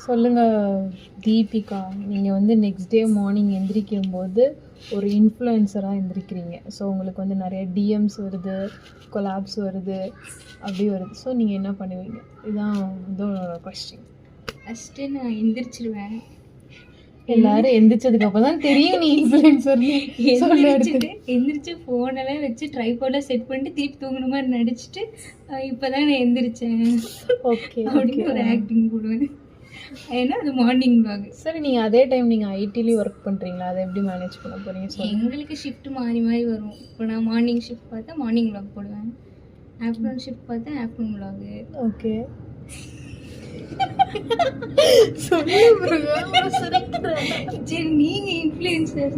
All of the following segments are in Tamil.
சொல்லுங்க தீபிகா, நீங்கள் வந்து நெக்ஸ்ட் டே மார்னிங் எந்திரிக்கும்போது ஒரு இன்ஃப்ளூயன்சராக எந்திரிக்கிறீங்க. ஸோ உங்களுக்கு வந்து நிறைய டிஎம்ஸ் வருது, கொலாப்ஸ் வருது, அப்படி வருது. ஸோ நீங்கள் என்ன பண்ணுவீங்க? இதுதான் இதோட கொஸ்டின். ஃபஸ்ட்டு நான் எந்திரிச்சிருவேன். எல்லாரும் எந்திரிச்சதுக்கு அப்புறம் தான் தெரியும் நீ இன்ஃப்ளூயன்சர்னு. எந்திரிச்சு ஃபோனெல்லாம் வச்சு ட்ரைபாட்லாம் செட் பண்ணிட்டு திருப்பி தூங்குன மாதிரி நடிச்சுட்டு இப்போ தான் நான் எந்திரிச்சேன் ஓகே அப்படின்னு ஒரு ஆக்டிங் போடுவேன். ஏன்னா அது மார்னிங் vlog. சரி, நீங்கள் அதே டைம் நீங்கள் ஐடிலையும் ஒர்க் பண்ணுறீங்களா? அதை எப்படி மேனேஜ் பண்ண போகிறீங்க சொல்லுங்கள். எங்களுக்கு ஷிஃப்ட் மாறி மாறி வரும். இப்போ நான் மார்னிங் ஷிஃப்ட் பார்த்தா மார்னிங் vlog போடுவேன், ஆஃப்டர்நூன் ஷிஃப்ட் பார்த்தா ஆஃப்டர்நூன் vlog. ஓகே. சரி, நீங்க இன்ஃப்ளூயன்சர்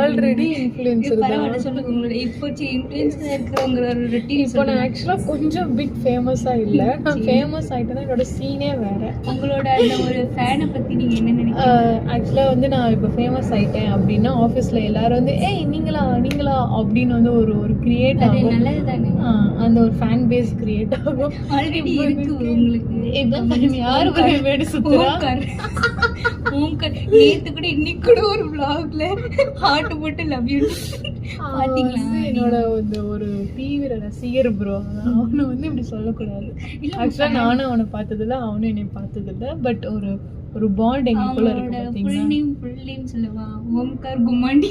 ஆல்ரெடி இன்ஃப்ளூயன்சர் தான். சொல்லுங்க உங்களோட இப்போ இன்ஃப்ளூயன்சர் இருக்கிறவங்களோட ரொட்டீன். இப்போ நான் ஆக்சுவலாக கொஞ்சம் பிக் ஃபேமஸாக இல்லை, நான் ஃபேமஸ் ஆகிட்டேன்னா என்னோட சீனே வேறு. உங்களோட அந்த ஒரு ஃபேனை பற்றி நீங்கள் என்ன நினைக்கிறீங்க? ஆக்சுவலாக வந்து நான் இப்போ ஃபேமஸ் ஆகிட்டேன் அப்படின்னா ஆஃபீஸில் எல்லாரும் வந்து ஏய் நீங்களா அப்படின்னு வந்து ஒரு கிரியேட் ஆகும். நல்லது தானே, அந்த ஒரு ஃபேன் பேஸ் கிரியேட் ஆகும். ஆல்ரெடி இருக்கு உங்களுக்கு. யாரு வேடு சுத்துறா? ஓம்கார் நேத்து கூட இன்னைக்கு கூட ஒரு vlogல ஹார்ட் போட்டு லவ் யூ பாத்தீங்களா? என்னோட ஒரு தீவிர ரசிகர் ப்ரோ. அவனை வந்து இப்படி சொல்லக்கூடாது. ஆக்சுவலாக நானும் அவனை பார்த்ததில்ல, அவனும் என்னை பார்த்ததில்ல. பட் ஒரு பாண்ட் எங்களுக்குள்ள இருக்கு. ஃபுல் நேம் சொல்லவா? ஓம்கார் கும்மாண்டி.